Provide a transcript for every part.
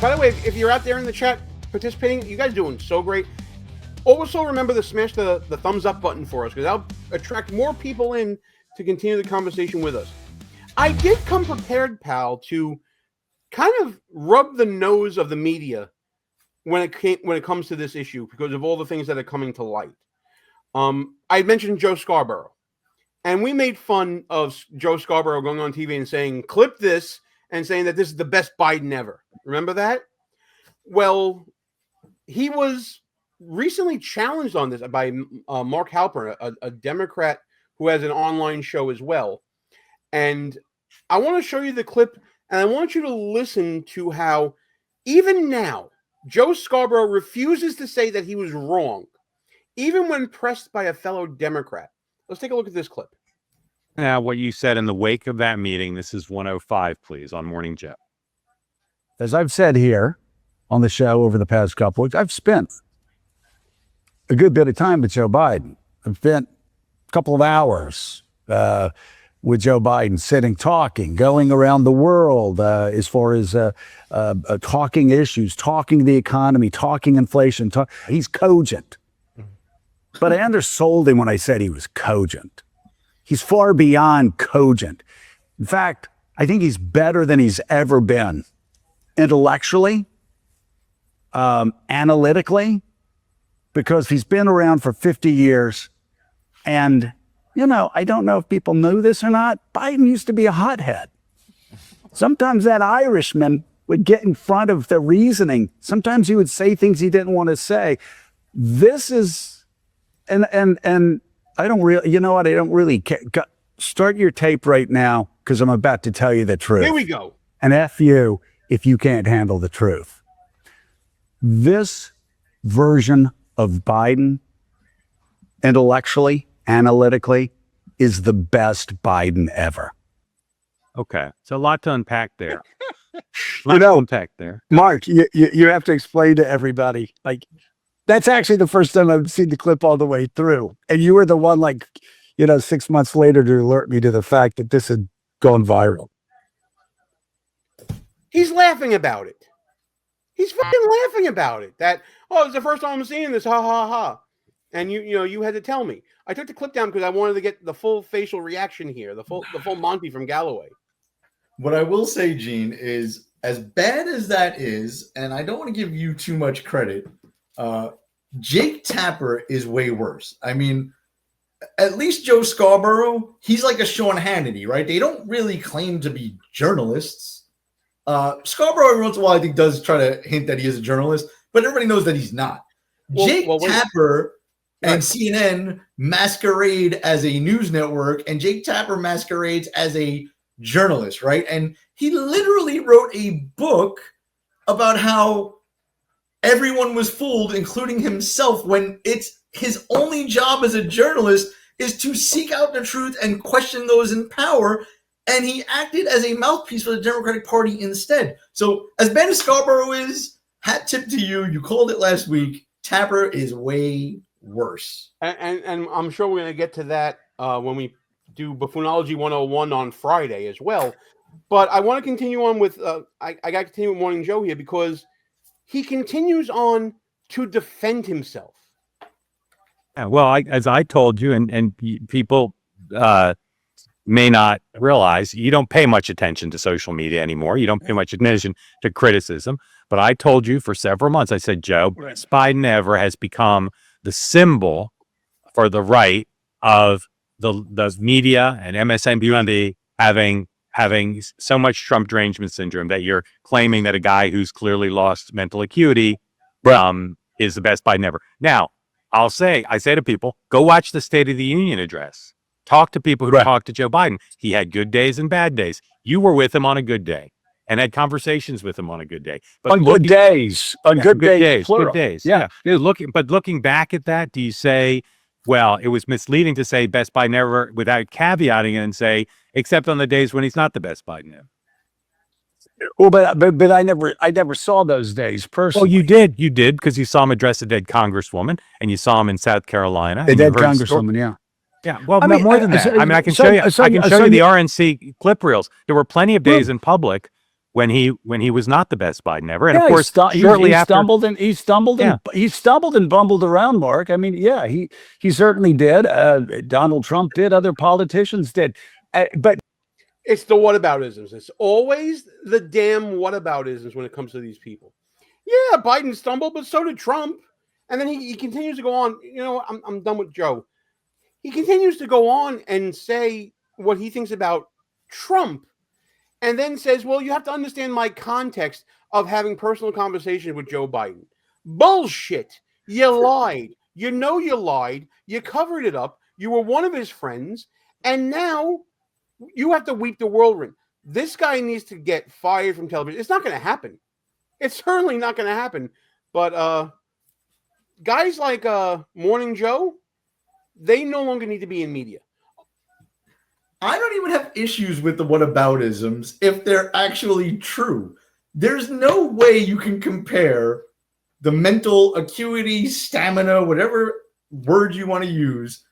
by the way, if you're out there in the chat participating, you guys doing so great. Also remember to smash the thumbs up button for us, because that'll attract more people in to continue the conversation with us. I did come prepared, pal, to kind of rub the nose of the media when it comes to this issue, because of all the things that are coming to light. I mentioned Joe Scarborough, and we made fun of Joe Scarborough going on TV and saying, clip this, and saying that this is the best Biden ever. Remember that? Well, he was recently challenged on this by Mark Halpern, a Democrat who has an online show as well. And I want to show you the clip, and I want you to listen to how, even now, Joe Scarborough refuses to say that he was wrong, even when pressed by a fellow Democrat. Let's take a look at this clip. Now, what you said in the wake of that meeting, this is 105, please, on Morning Joe. As I've said here on the show over the past couple weeks, I've spent a good bit of time with Joe Biden. I've spent a couple of hours with Joe Biden, sitting, talking, going around the world as far as talking issues, talking the economy, talking inflation. He's cogent. But I undersold him when I said he was cogent. He's far beyond cogent. In fact, I think he's better than he's ever been. Intellectually, analytically, because he's been around for 50 years. And, you know, I don't know if people knew this or not, Biden used to be a hothead. Sometimes that Irishman would get in front of the reasoning. Sometimes he would say things he didn't want to say. This is, and I don't really, you know what, I don't really care. Start your tape right now, because I'm about to tell you the truth. Here we go. And F you if you can't handle the truth. This version of Biden, intellectually, analytically, is the best Biden ever. Okay, so a lot to unpack there. Unpack there. Mark, you have to explain to everybody, like, that's actually the first time I've seen the clip all the way through. And you were the one, 6 months later to alert me to the fact that this had gone viral. He's laughing about it. He's fucking laughing about it. That, it's the first time I'm seeing this, ha ha ha. And you had to tell me. I took the clip down because I wanted to get the full facial reaction here, the full Monty from Galloway. What I will say, Gene, is as bad as that is, and I don't want to give you too much credit, Jake Tapper is way worse. I mean, at least Joe Scarborough, he's like a Sean Hannity, right? They don't really claim to be journalists. Scarborough, every once in a while, I think, does try to hint that he is a journalist, but everybody knows that he's not. Jake Tapper and CNN masquerade as a news network, and Jake Tapper masquerades as a journalist, right? And he literally wrote a book about how everyone was fooled, including himself, when it's his only job as a journalist is to seek out the truth and question those in power. And he acted as a mouthpiece for the Democratic Party instead. So as bad as Scarborough is, hat tip to you. You called it last week. Tapper is way worse. And I'm sure we're going to get to that when we do Buffoonology 101 on Friday as well. But I want to continue on with, I got to continue with Morning Joe here, because he continues on to defend himself. Yeah, well, as I told you, and people may not realize, you don't pay much attention to social media anymore. You don't pay much attention to criticism. But I told you for several months, I said, Joe, best Biden ever has become the symbol for the right of the media and MSNBC having so much Trump derangement syndrome that you're claiming that a guy who's clearly lost mental acuity is the best Biden ever. Now, I say to people, go watch the State of the Union address. Talk to people who talked to Joe Biden. He had good days and bad days. You were with him on a good day and had conversations with him on a good day. But on good days. Good days. Yeah. Looking back at that, do you say, well, it was misleading to say best Biden ever without caveating it and say, except on the days when he's not the best Biden ever? Well, but I never saw those days personally. Well, you did because you saw him address a dead congresswoman, and you saw him in South Carolina. A dead congresswoman, yeah. Yeah, well, more than that. I can show you the RNC clip reels. There were plenty of days in public when he was not the best Biden ever. And Yeah, of course, he shortly after, stumbled and bumbled around, Mark. I mean, yeah, he certainly did. Donald Trump did. Other politicians did. But it's the whataboutisms. It's always the damn whataboutisms when it comes to these people. Yeah, Biden stumbled, but so did Trump. And then he continues to go on. You know, I'm done with Joe. He continues to go on and say what he thinks about Trump. And then says, well, you have to understand my context of having personal conversations with Joe Biden. Bullshit. You lied. You know you lied. You covered it up. You were one of his friends. And now you have to weep the whirlwind. This guy needs to get fired from television. It's not going to happen. It's certainly not going to happen. But guys like Morning Joe, they no longer need to be in media. I don't even have issues with the whataboutisms if they're actually true. There's no way you can compare the mental acuity, stamina, whatever word you want to use,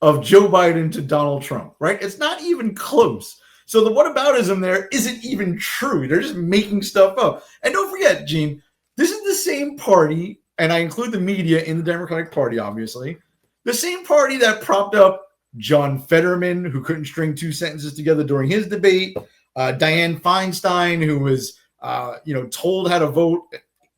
of Joe Biden to Donald Trump, right? It's not even close. So the whataboutism there isn't even true. They're just making stuff up. And don't forget, Gene, this is the same party, and I include the media in the Democratic Party, obviously, the same party that propped up John Fetterman, who couldn't string two sentences together during his debate, Dianne Feinstein, who was, told how to vote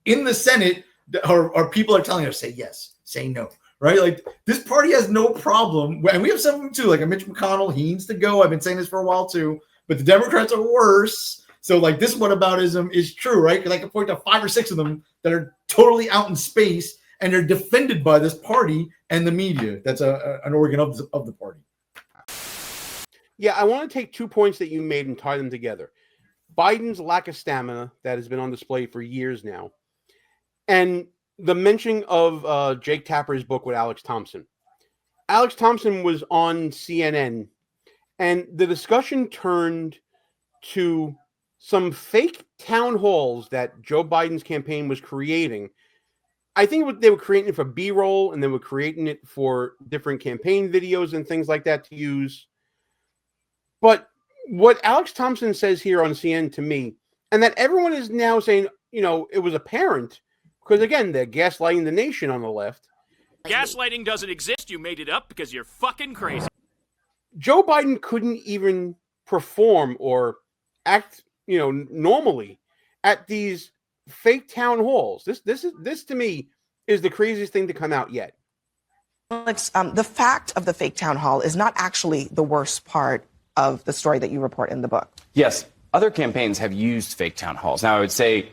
in the Senate, or people are telling her, say yes, say no, right? Like, this party has no problem, and we have some of them too, like a Mitch McConnell, he needs to go. I've been saying this for a while too, but the Democrats are worse. So, like, this whataboutism is true, right? Because I can point to 5 or 6 of them that are totally out in space, and they're defended by this party and the media. That's an organ of the party. Yeah, I want to take 2 points that you made and tie them together. Biden's lack of stamina that has been on display for years now, and the mention of Jake Tapper's book with Alex Thompson. Alex Thompson was on CNN, and the discussion turned to some fake town halls that Joe Biden's campaign was creating. I think they were creating it for B-roll, and they were creating it for different campaign videos and things like that to use. But what Alex Thompson says here on CNN to me, and that everyone is now saying, it was apparent, because again, they're gaslighting the nation on the left. Gaslighting doesn't exist. You made it up because you're fucking crazy. Joe Biden couldn't even perform or act, normally at these fake town halls. This to me is the craziest thing to come out yet. Alex, the fact of the fake town hall is not actually the worst part of the story that you report in the book. Yes, other campaigns have used fake town halls. Now, I would say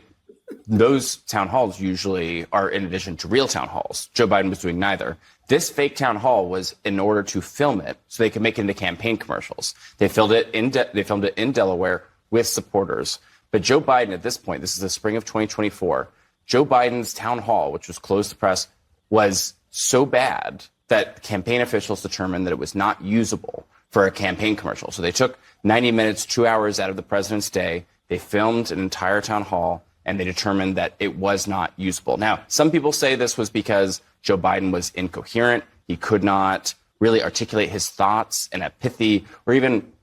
those town halls usually are in addition to real town halls. Joe Biden was doing neither. This fake town hall was in order to film it so they could make it into campaign commercials. They filmed it in Delaware with supporters. But Joe Biden, at this point, this is the spring of 2024, Joe Biden's town hall, which was closed to press, was so bad that campaign officials determined that it was not usable for a campaign commercial. So they took 90 minutes, 2 hours out of the president's day. They filmed an entire town hall, and they determined that it was not usable. Now, some people say this was because Joe Biden was incoherent. He could not really articulate his thoughts in a pithy or even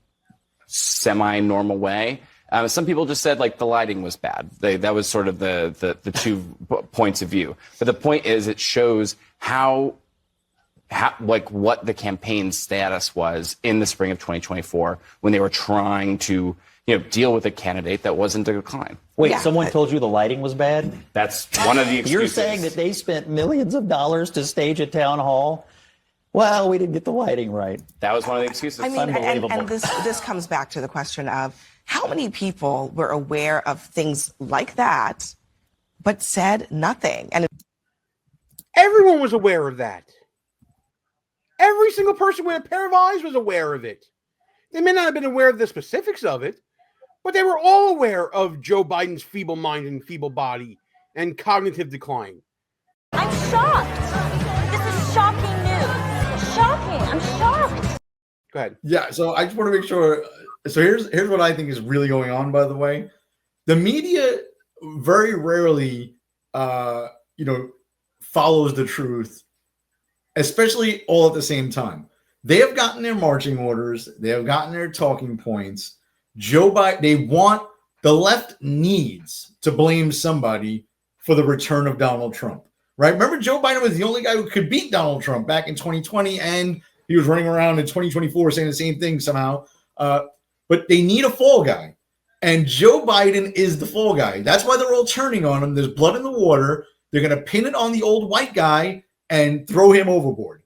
semi-normal way. Some people just said, the lighting was bad. That was sort of the 2 points of view. But the point is, it shows how what the campaign status was in the spring of 2024 when they were trying to deal with a candidate that wasn't a decline. Wait, someone told you the lighting was bad? That's one of the excuses. You're saying that they spent millions of dollars to stage a town hall? Well, we didn't get the lighting right. That was one of the excuses. I mean, Unbelievable. and this comes back to the question of how many people were aware of things like that, but said nothing. And everyone was aware of that. Every single person with a pair of eyes was aware of it. They may not have been aware of the specifics of it, but they were all aware of Joe Biden's feeble mind and feeble body and cognitive decline. I'm shocked. This is shocking news. Shocking. I'm shocked. Go ahead. Yeah, so I just want to make sure. So here's what I think is really going on, by the way. The media very rarely, follows the truth, especially all at the same time. They have gotten their marching orders. They have gotten their talking points. Joe Biden, they want The left needs to blame somebody for the return of Donald Trump, right? Remember, Joe Biden was the only guy who could beat Donald Trump back in 2020, and he was running around in 2024 saying the same thing somehow. But they need a fall guy, and Joe Biden is the fall guy. That's why they're all turning on him. There's blood in the water. They're going to pin it on the old white guy and throw him overboard.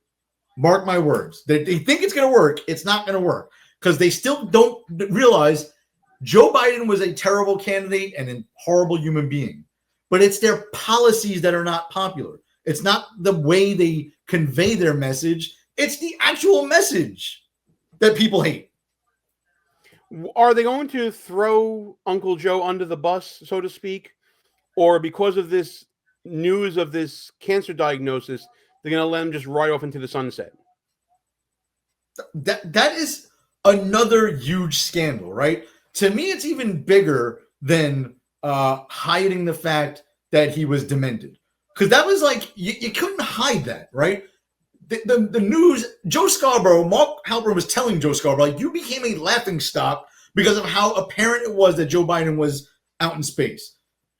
Mark my words. They think it's going to work. It's not going to work because they still don't realize Joe Biden was a terrible candidate and a horrible human being. But it's their policies that are not popular. It's not the way they convey their message. It's the actual message that people hate. Are they going to throw Uncle Joe under the bus, so to speak? Or because of this news of this cancer diagnosis, they're going to let him just ride off into the sunset? That is another huge scandal, right? To me, it's even bigger than hiding the fact that he was demented. Because that was like, you couldn't hide that, right? The news, Joe Scarborough, Mark Halperin was telling Joe Scarborough, like, you became a laughingstock because of how apparent it was that Joe Biden was out in space.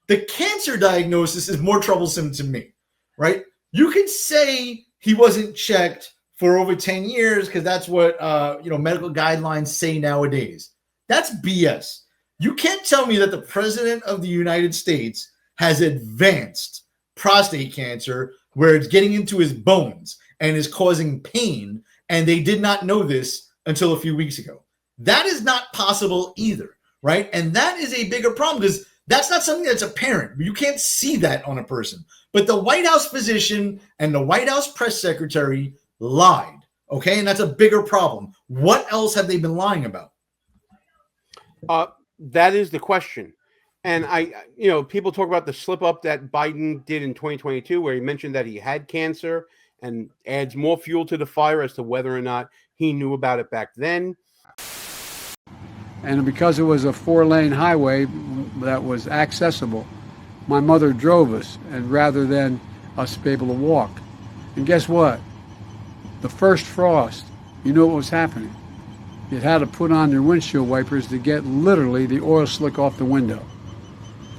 The cancer diagnosis is more troublesome to me, right? You could say he wasn't checked for over 10 years because that's what medical guidelines say nowadays. That's BS. You can't tell me that the president of the United States has advanced prostate cancer where it's getting into his bones and is causing pain, and they did not know this until a few weeks ago. That is not possible either, right? And that is a bigger problem because that's not something that's apparent. You can't see that on a person. But the White House physician and the White House press secretary lied, okay? And that's a bigger problem. What else have they been lying about? That is the question. And people talk about the slip up that Biden did in 2022, where he mentioned that he had cancer and adds more fuel to the fire as to whether or not he knew about it back then. And because it was a 4-lane highway that was accessible, my mother drove us, and rather than us be able to walk. And guess what? The first frost, you know what was happening? You had to put on your windshield wipers to get literally the oil slick off the window.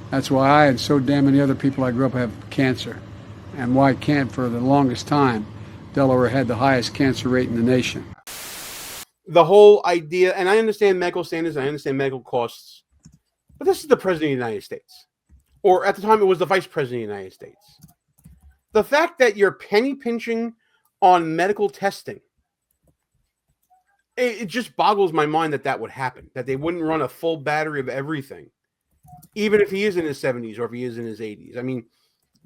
That's why I and so damn many other people I grew up have cancer. And why can't, for the longest time, Delaware had the highest cancer rate in the nation. The whole idea, and I understand medical standards, I understand medical costs, but this is the president of the United States. Or at the time, it was the vice president of the United States. The fact that you're penny pinching on medical testing, it just boggles my mind that would happen, that they wouldn't run a full battery of everything, even if he is in his 70s or if he is in his 80s. I mean,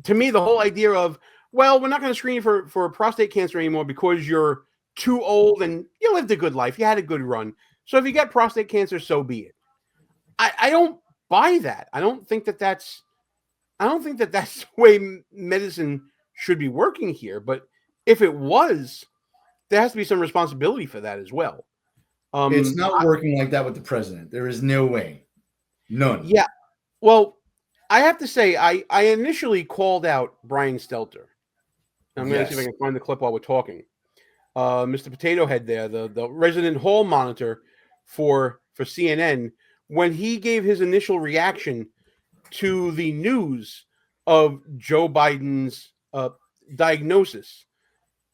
to me, the whole idea of, well, we're not going to screen you for prostate cancer anymore because you're too old and you lived a good life. You had a good run. So if you get prostate cancer, so be it. I don't buy that. I don't think that that's the way medicine should be working here. But if it was, there has to be some responsibility for that as well. It's not working like that with the president. There is no way. None. Yeah. Well, I have to say, I initially called out Brian Stelter. I'm going to see if I can find the clip while we're talking. Mr. Potato Head there, the resident hall monitor for CNN, when he gave his initial reaction to the news of Joe Biden's diagnosis.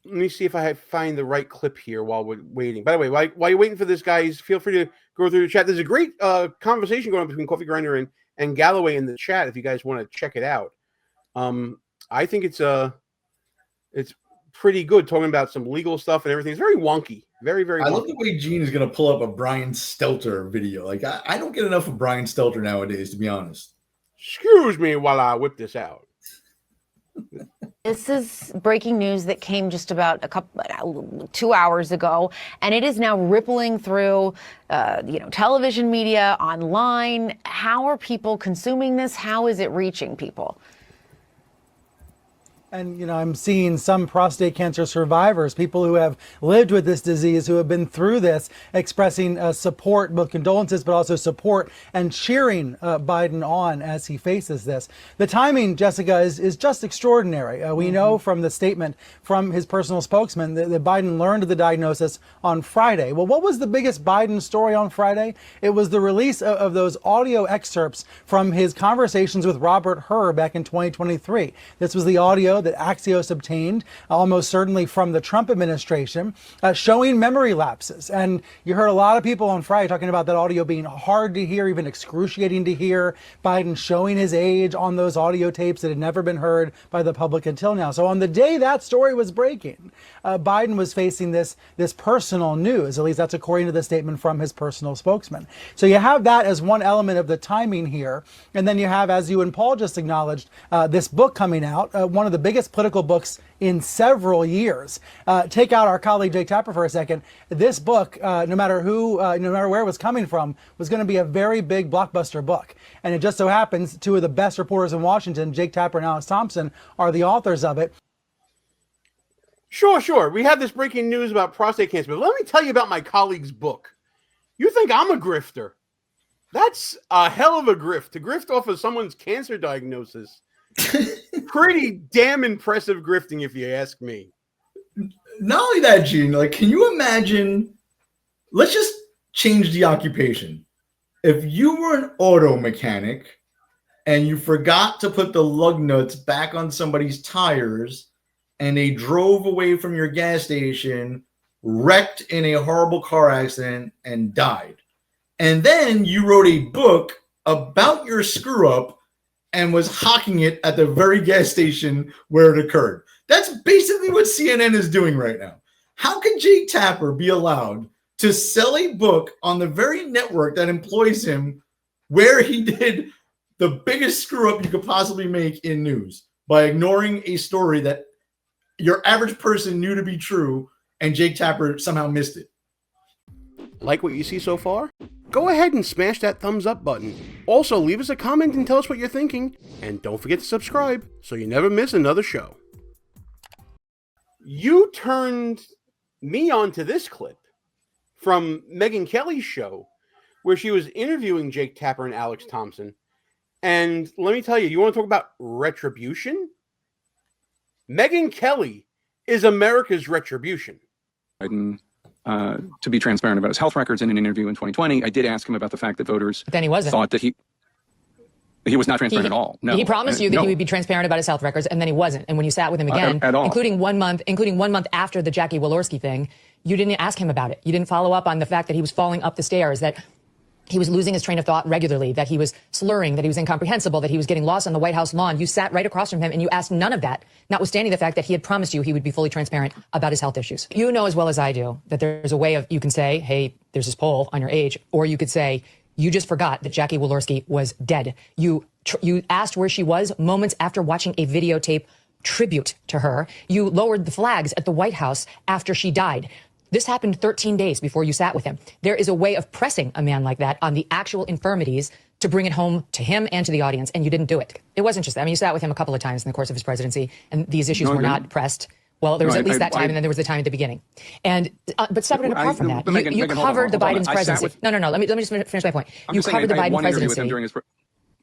Let me see if I find the right clip here while we're waiting. By the way, while you're waiting for this, guys, feel free to go through the chat. There's a great conversation going on between Coffee Grinder and Galloway in the chat if you guys want to check it out. I think it's pretty good, talking about some legal stuff and everything. It's very wonky. Very, very wonky. I love the way Gene is going to pull up a Brian Stelter video. Like, I don't get enough of Brian Stelter nowadays, to be honest. Excuse me while I whip this out. This is breaking news that came just about 2 hours ago, and it is now rippling through, television media, online. How are people consuming this? How is it reaching people? And, I'm seeing some prostate cancer survivors, people who have lived with this disease, who have been through this, expressing support, both condolences, but also support and cheering Biden on as he faces this. The timing, Jessica, is just extraordinary. We know from the statement from his personal spokesman that Biden learned of the diagnosis on Friday. Well, what was the biggest Biden story on Friday? It was the release of those audio excerpts from his conversations with Robert Hur back in 2023. This was the audio that Axios obtained, almost certainly from the Trump administration, showing memory lapses. And you heard a lot of people on Friday talking about that audio being hard to hear, even excruciating to hear. Biden showing his age on those audio tapes that had never been heard by the public until now. So on the day that story was breaking, Biden was facing this personal news. At least that's according to the statement from his personal spokesman. So you have that as one element of the timing here. And then you have, as you and Paul just acknowledged, this book coming out, one of the biggest political books in several years. Take out our colleague Jake Tapper for a second. This book, no matter where it was coming from, was going to be a very big blockbuster book. And it just so happens two of the best reporters in Washington, Jake Tapper and Alex Thompson, are the authors of it. Sure. We have this breaking news about prostate cancer, but let me tell you about my colleague's book. You think I'm a grifter? That's a hell of a grift. To grift off of someone's cancer diagnosis. Pretty damn impressive grifting, if you ask me. Not only that, Gene, can you imagine, let's just change the occupation. If you were an auto mechanic and you forgot to put the lug nuts back on somebody's tires and they drove away from your gas station, wrecked in a horrible car accident, and died. And then you wrote a book about your screw up and was hawking it at the very gas station where it occurred. That's basically what CNN is doing right now. How can Jake Tapper be allowed to sell a book on the very network that employs him where he did the biggest screw up you could possibly make in news by ignoring a story that your average person knew to be true and Jake Tapper somehow missed it? Like what you see so far? Go ahead and smash that thumbs up button. Also, leave us a comment and tell us what you're thinking. And don't forget to subscribe so you never miss another show. You turned me on to this clip from Megyn Kelly's show where she was interviewing Jake Tapper and Alex Thompson. And let me tell you, you want to talk about retribution? Megyn Kelly is America's retribution. Biden to be transparent about his health records in an interview in 2020. I did ask him about the fact that voters thought that he was not transparent at all. No, he promised you that he would be transparent about his health records, and then he wasn't. And when you sat with him again, including 1 month after the Jackie Walorski thing, you didn't ask him about it. You didn't follow up on the fact that he was falling up the stairs, that he was losing his train of thought regularly, that he was slurring, that he was incomprehensible, that he was getting lost on the White House lawn. You sat right across from him and you asked none of that, notwithstanding the fact that he had promised you he would be fully transparent about his health issues. You know as well as I do that there's a way of, you can say, hey, there's this poll on your age, or you could say, you just forgot that Jackie Walorski was dead. You asked where she was moments after watching a videotape tribute to her. You lowered the flags at the White House after she died. This happened 13 days before you sat with him. There is a way of pressing a man like that on the actual infirmities to bring it home to him and to the audience, and you didn't do it. It wasn't just that. I mean, you sat with him a couple of times in the course of his presidency, and these issues were not pressed. Well, there was at least that time, and then there was the time at the beginning. And but separate and apart from that, you covered the Biden's presidency. No. Let me just finish my point. You covered the Biden presidency.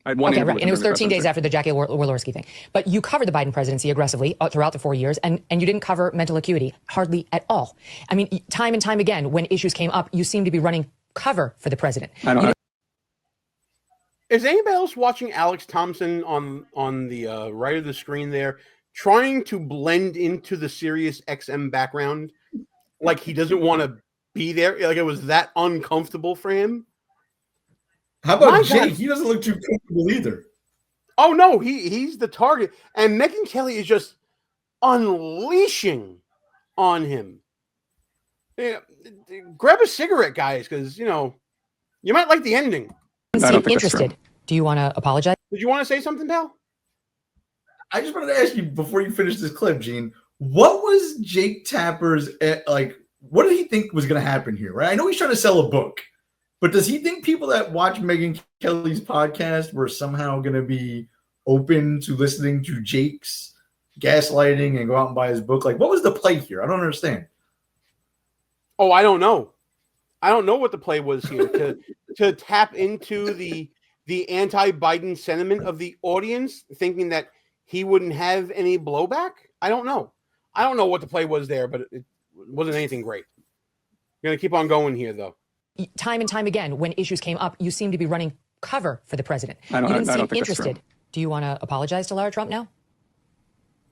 Okay, right. And it was 13 days after the Jackie Walorski thing. But you covered the Biden presidency aggressively throughout the 4 years, and you didn't cover mental acuity hardly at all. I mean, time and time again, when issues came up, you seemed to be running cover for the president. Is anybody else watching Alex Thompson on the right of the screen there, trying to blend into the Sirius XM background like he doesn't want to be there? Like it was that uncomfortable for him? How about Jake? He doesn't look too comfortable either. Oh, no, he's the target. And Megyn Kelly is just unleashing on him. Yeah, grab a cigarette, guys, because, you might like the ending. Interested. Do you want to apologize? Did you want to say something, pal? I just wanted to ask you before you finish this clip, Gene, what was Jake Tapper's, what did he think was going to happen here, right? I know he's trying to sell a book. But does he think people that watch Megyn Kelly's podcast were somehow going to be open to listening to Jake's gaslighting and go out and buy his book? Like, what was the play here? I don't understand. Oh, I don't know. I don't know what the play was here to tap into the anti-Biden sentiment of the audience, thinking that he wouldn't have any blowback. I don't know. I don't know what the play was there, but it wasn't anything great. We're going to keep on going here, though. Time and time again, when issues came up, you seem to be running cover for the president. I don't you didn't think seem that's interested. true. Do you want to apologize to Lara Trump now?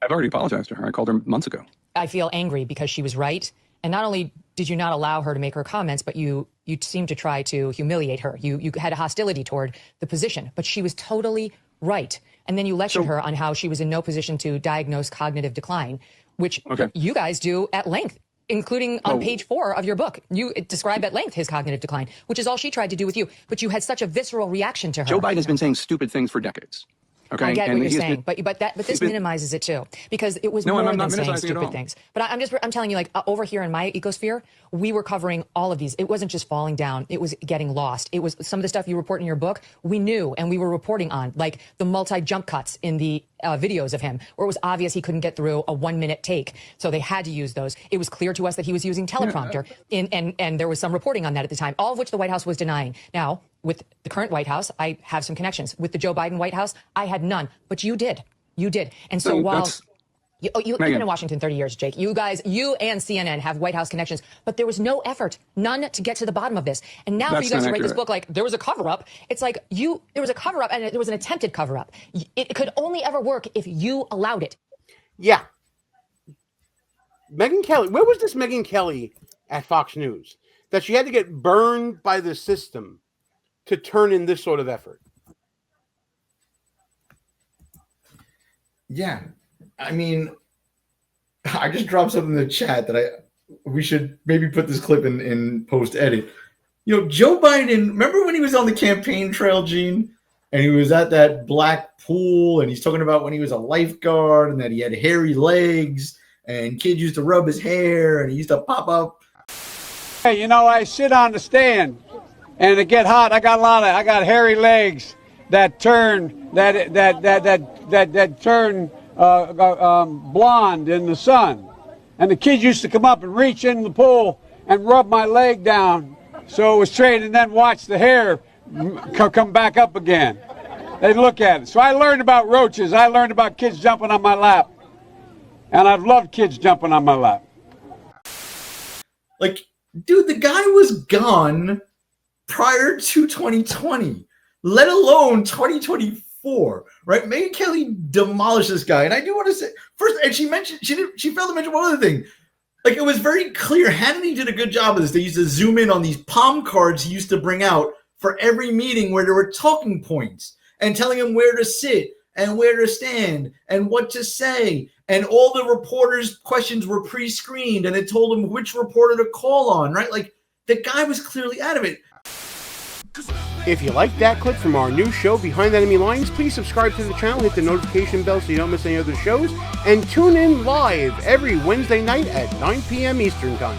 I've already apologized to her. I called her months ago. I feel angry because she was right. And not only did you not allow her to make her comments, but you seemed to try to humiliate her. You had a hostility toward the position, but she was totally right. And then you lectured her on how she was in no position to diagnose cognitive decline, which you guys do at length, including on page 4 of your book. You describe at length his cognitive decline, which is all she tried to do with you. But you had such a visceral reaction to her. Joe Biden has been saying stupid things for decades. Okay, I get what you're saying, but this minimizes it too, because it was more than saying stupid things. But I'm telling you, like over here in my ecosphere, we were covering all of these. It wasn't just falling down; it was getting lost. It was some of the stuff you report in your book. We knew, and we were reporting on, like the multi-jump cuts in the videos of him, where it was obvious he couldn't get through a 1-minute take, so they had to use those. It was clear to us that he was using teleprompter, and there was some reporting on that at the time, all of which the White House was denying. Now, with the current White House, I have some connections. With the Joe Biden White House, I had none. But you did. You did. And so while you've been in Washington 30 years, Jake, you guys, you and CNN have White House connections, but there was no effort, none to get to the bottom of this. And now for you guys to write this book like there was a cover-up, it's like there was a cover-up and there was an attempted cover-up. It could only ever work if you allowed it. Yeah. Megyn Kelly, where was this Megyn Kelly at Fox News? That she had to get burned by the system to turn in this sort of effort. Yeah. I mean, I just dropped something in the chat that we should maybe put this clip in post edit. You know, Joe Biden, remember when he was on the campaign trail, Gene, and he was at that black pool and he's talking about when he was a lifeguard and that he had hairy legs and kids used to rub his hair and he used to pop up. Hey, you know, I sit on the stand and it get hot. I got hairy legs that turn blonde in the sun. And the kids used to come up and reach in the pool and rub my leg down so it was straight, and then watch the hair come back up again. They'd look at it. So I learned about roaches. I learned about kids jumping on my lap. And I've loved kids jumping on my lap. Like, dude, the guy was gone prior to 2020, let alone 2024, right? Megyn Kelly demolished this guy. And I do want to say, first, and she failed to mention one other thing. Like, it was very clear. Hannity did a good job of this. They used to zoom in on these palm cards he used to bring out for every meeting where there were talking points and telling him where to sit and where to stand and what to say. And all the reporters' questions were pre-screened and it told him which reporter to call on, right? Like, the guy was clearly out of it. If you like that clip from our new show, Behind Enemy Lines, please subscribe to the channel, hit the notification bell so you don't miss any other shows, and tune in live every Wednesday night at 9 p.m. Eastern Time.